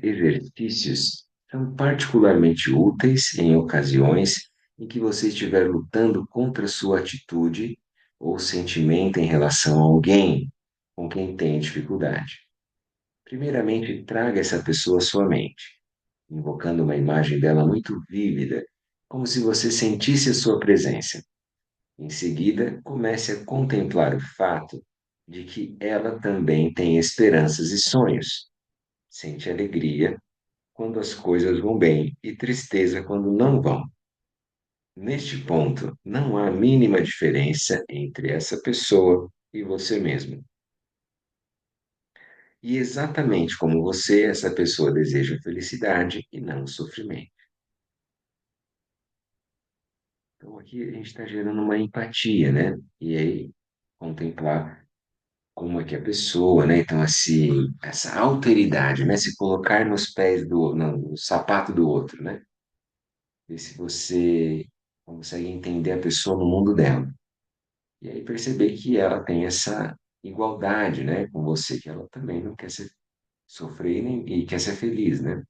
exercícios são particularmente úteis em ocasiões em que você estiver lutando contra sua atitude ou sentimento em relação a alguém com quem tem dificuldade. Primeiramente, traga essa pessoa à sua mente, invocando uma imagem dela muito vívida, como se você sentisse a sua presença. Em seguida, comece a contemplar o fato de que ela também tem esperanças e sonhos. Sente alegria quando as coisas vão bem e tristeza quando não vão. Neste ponto, não há a mínima diferença entre essa pessoa e você mesmo. E exatamente como você, essa pessoa deseja felicidade e não sofrimento. Então aqui a gente está gerando uma empatia, né? E aí contemplar como é que a pessoa, né? Então assim, essa alteridade, né? Se colocar nos pés do, no sapato do outro, né? Ver se você consegue entender a pessoa no mundo dela. E aí perceber que ela tem essa igualdade, né, com você, que ela também não quer sofrer nem, e quer ser feliz, né?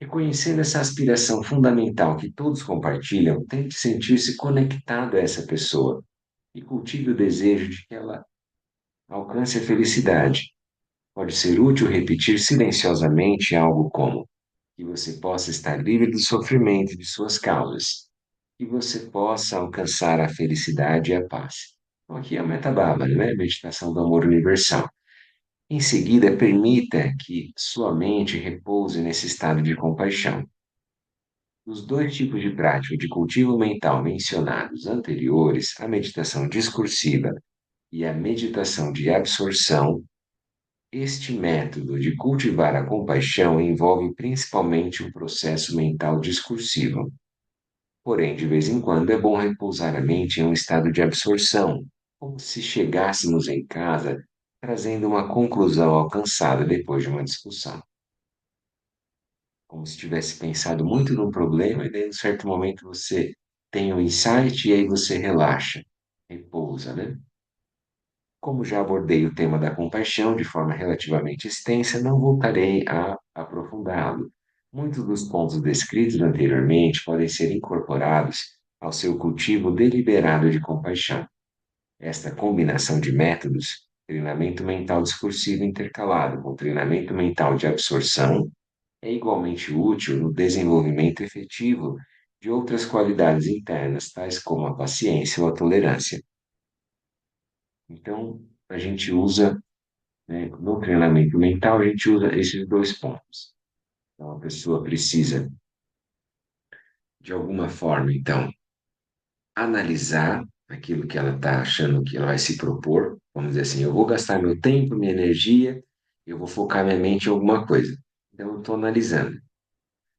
Reconhecendo essa aspiração fundamental que todos compartilham, tente sentir-se conectado a essa pessoa e cultive o desejo de que ela alcance a felicidade. Pode ser útil repetir silenciosamente algo como que você possa estar livre do sofrimento de suas causas, que você possa alcançar a felicidade e a paz. Então, aqui é o Metabhava, né? Meditação do amor universal. Em seguida, permita que sua mente repouse nesse estado de compaixão. Os dois tipos de prática de cultivo mental mencionados anteriores, a meditação discursiva e a meditação de absorção, este método de cultivar a compaixão envolve principalmente um processo mental discursivo. Porém, de vez em quando é bom repousar a mente em um estado de absorção, como se chegássemos em casa trazendo uma conclusão alcançada depois de uma discussão. Como se tivesse pensado muito num problema e daí, em certo momento, você tem um insight e aí você relaxa, repousa, né? Como já abordei o tema da compaixão de forma relativamente extensa, não voltarei a aprofundá-lo. Muitos dos pontos descritos anteriormente podem ser incorporados ao seu cultivo deliberado de compaixão. Esta combinação de métodos, treinamento mental discursivo intercalado com treinamento mental de absorção, é igualmente útil no desenvolvimento efetivo de outras qualidades internas, tais como a paciência ou a tolerância. Então, a gente usa, né, no treinamento mental, a gente usa esses dois pontos. Então, a pessoa precisa, de alguma forma, então, analisar aquilo que ela está achando que ela vai se propor. Vamos dizer assim, eu vou gastar meu tempo, minha energia, eu vou focar minha mente em alguma coisa. Então, eu estou analisando.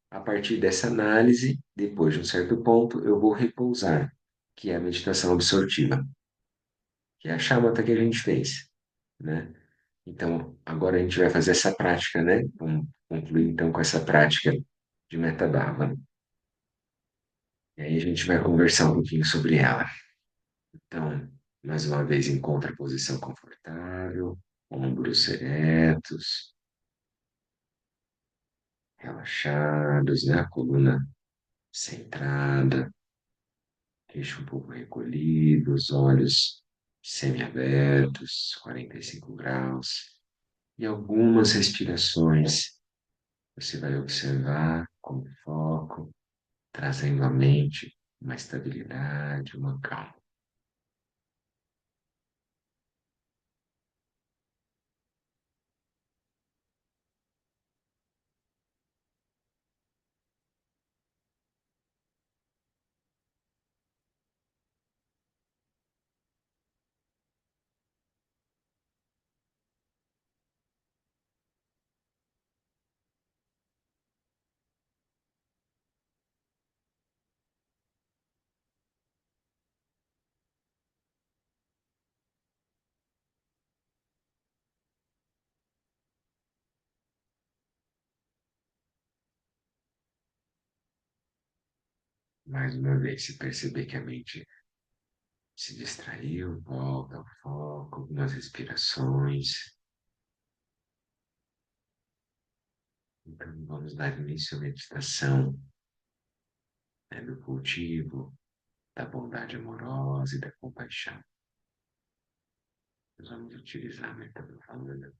A partir dessa análise, depois de um certo ponto, eu vou repousar, que é a meditação absortiva, que é a chamata que a gente fez, né? Então, agora a gente vai fazer essa prática, né? Vamos concluir então com essa prática de Metadava. E aí a gente vai conversar um pouquinho sobre ela. Então, mais uma vez, encontre a posição confortável, ombros eretos, relaxados, né? A coluna centrada, queixo um pouco recolhido, os olhos semiabertos, 45 graus. E algumas respirações você vai observar com foco, trazendo à mente uma estabilidade, uma calma. Mais uma vez, se perceber que a mente se distraiu, volta ao foco nas respirações. Então, vamos dar início à meditação, né, do cultivo da bondade amorosa e da compaixão. Nós vamos utilizar a metodologia.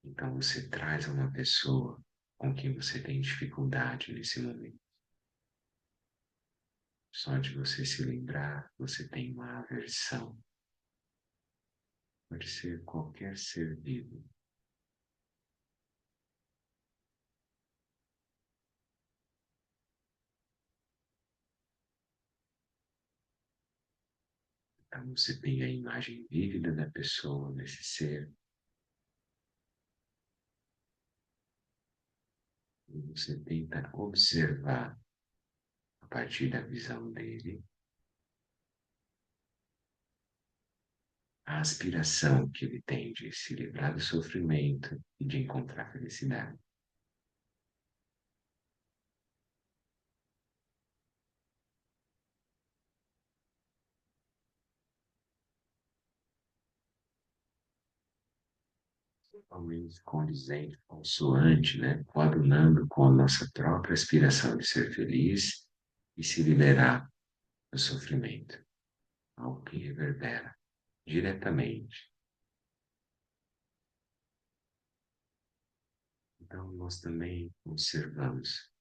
Então, você traz uma pessoa com quem você tem dificuldade nesse momento. Só de você se lembrar, você tem uma aversão. Pode ser qualquer ser vivo. Então, você tem a imagem vívida da pessoa, desse ser, e você tenta observar, a partir da visão dele, a aspiração que ele tem de se livrar do sofrimento e de encontrar felicidade. Totalmente condizente, consoante, né? Coadunando com a nossa própria aspiração de ser feliz e se liberar do sofrimento, algo que reverbera diretamente. Então, nós também observamos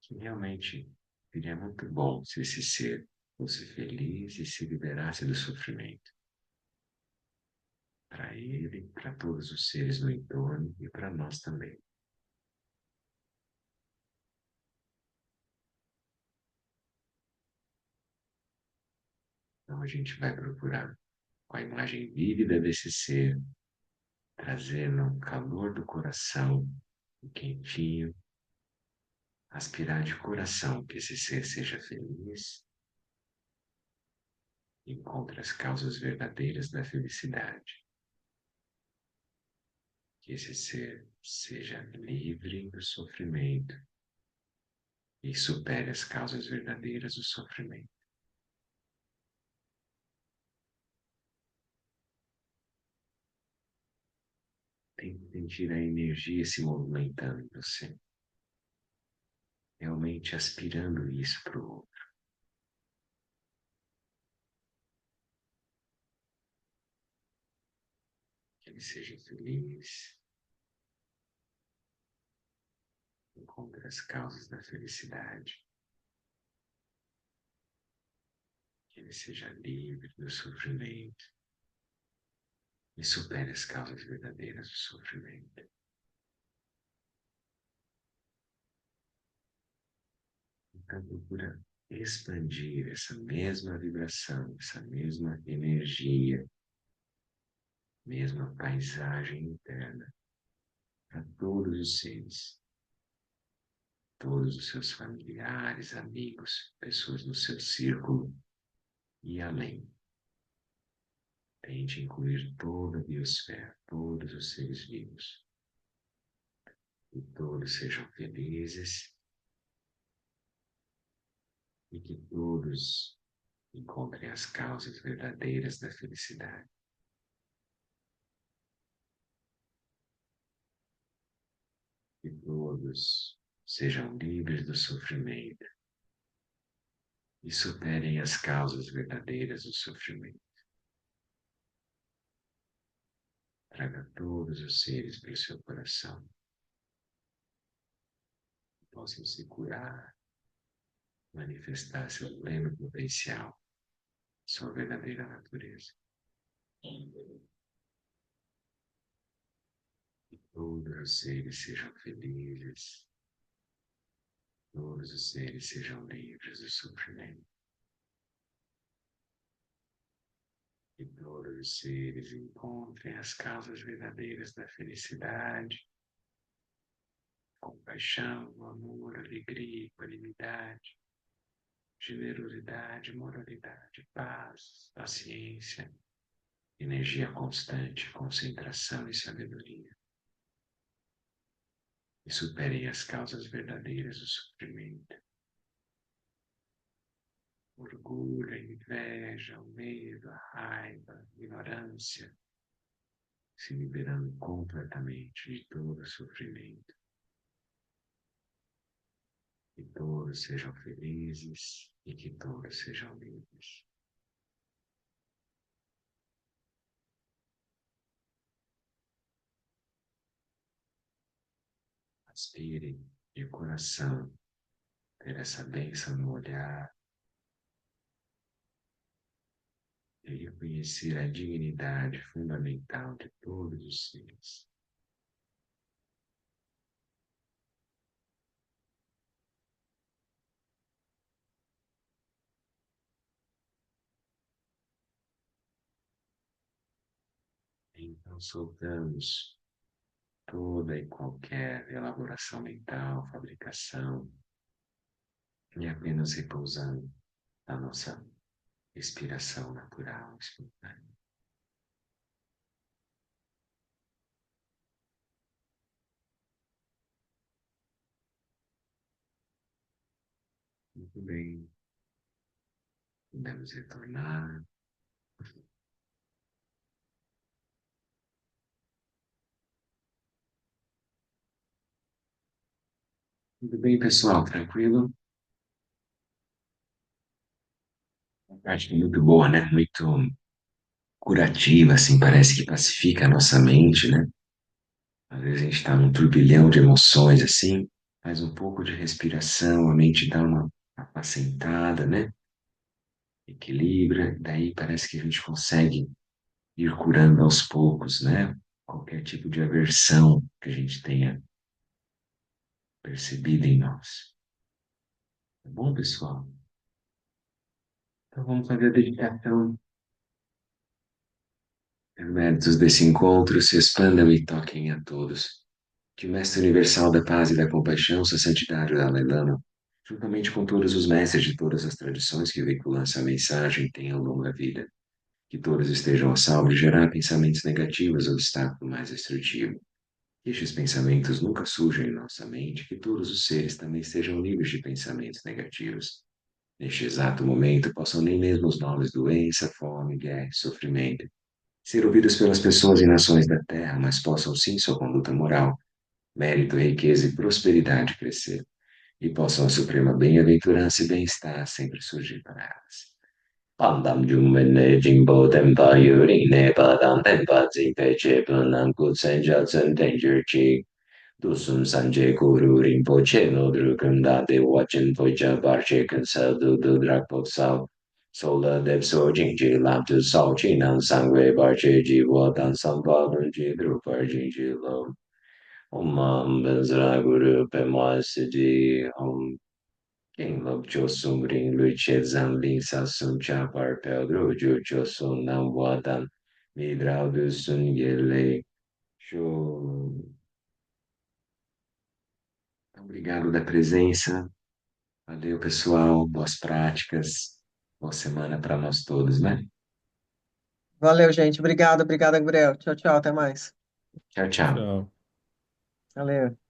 que realmente seria muito bom se esse ser fosse feliz e se liberasse do sofrimento, para ele, para todos os seres no entorno e para nós também. Então, a gente vai procurar, com a imagem vívida desse ser, trazer no calor do coração, o quentinho, aspirar de coração que esse ser seja feliz, encontre as causas verdadeiras da felicidade, que esse ser seja livre do sofrimento e supere as causas verdadeiras do sofrimento. Tente sentir a energia se movimentando em você, realmente aspirando isso para o outro, que ele seja feliz, encontre as causas da felicidade, que ele seja livre do sofrimento e supere as causas verdadeiras do sofrimento. Então, procura expandir essa mesma vibração, essa mesma energia, mesma paisagem interna para todos os seres, todos os seus familiares, amigos, pessoas no seu círculo e além. Tente incluir toda a biosfera, todos os seres vivos. Que todos sejam felizes e que todos encontrem as causas verdadeiras da felicidade. Que todos sejam livres do sofrimento e superem as causas verdadeiras do sofrimento. Traga todos os seres para o seu coração, que possam se curar, manifestar seu pleno potencial, sua verdadeira natureza. Que todos os seres sejam felizes, todos os seres sejam livres do sofrimento. Que todos os seres encontrem as causas verdadeiras da felicidade, compaixão, amor, alegria, equanimidade, generosidade, moralidade, paz, paciência, energia constante, concentração e sabedoria. e superem as causas verdadeiras do sofrimento. O orgulho, a inveja, o medo, a raiva, a ignorância, se liberando completamente de todo o sofrimento. Que todos sejam felizes e que todos sejam livres. Aspirem de coração ter essa bênção no olhar e reconhecer a dignidade fundamental de todos os seres. Então soltamos toda e qualquer elaboração mental, fabricação, e apenas repousando na nossa respiração natural, espontânea. Muito bem, podemos retornar. Tudo bem, pessoal? Tranquilo? Uma prática muito boa, né? Muito curativa, assim, parece que pacifica a nossa mente, né? Às vezes a gente está num turbilhão de emoções, assim, faz um pouco de respiração, a mente dá uma apacentada, né? Equilibra, daí parece que a gente consegue ir curando aos poucos, né? Qualquer tipo de aversão que a gente tenha percebido em nós. Tá bom, pessoal? Então vamos fazer a dedicação. Os méritos desse encontro se expandam e toquem a todos. Que o Mestre Universal da Paz e da Compaixão, Sua Santidade o Dalai Lama, juntamente com todos os mestres de todas as tradições que veiculam essa mensagem, tenham longa vida. Que todos estejam a salvo de gerar pensamentos negativos, obstáculo mais destrutivo. Que estes pensamentos nunca surjam em nossa mente, que todos os seres também estejam livres de pensamentos negativos. Neste exato momento, possam nem mesmo os nomes doença, fome, guerra e sofrimento ser ouvidos pelas pessoas e nações da Terra, mas possam sim sua conduta moral, mérito, riqueza e prosperidade crescer, e possam a suprema bem-aventurança e bem-estar sempre surgir para elas. Pandam Jummene Jimbo Tempa Yuri Nepa Dan Tempa Zipe Chepunan Kutsen Jatsen Danger Chi Dusum Sanje Kuru Rinpoche Nodru Kundate Wachen Pocha Barche Kansel Du Drak Poksao Sola Dev So Jingji Lam Tu Sao Chi Nan Sangwe Barche Ji Wo Dan Samba Dun Ji Drupar Jingji Lo Om Benzra Guru Pema Sidi Om King Lok Chosum Ring Lui Che Zan Lin Sasum Cha Par Pel Dro Ju Chosum Nam Wadan Midrau Du Sun Yele Show. Obrigado da presença. Valeu, pessoal. Boas práticas. Boa semana para nós todos, né? Valeu, gente. Obrigado, obrigado, Gabriel. Tchau, tchau, até mais. Tchau, tchau. Tchau. Valeu.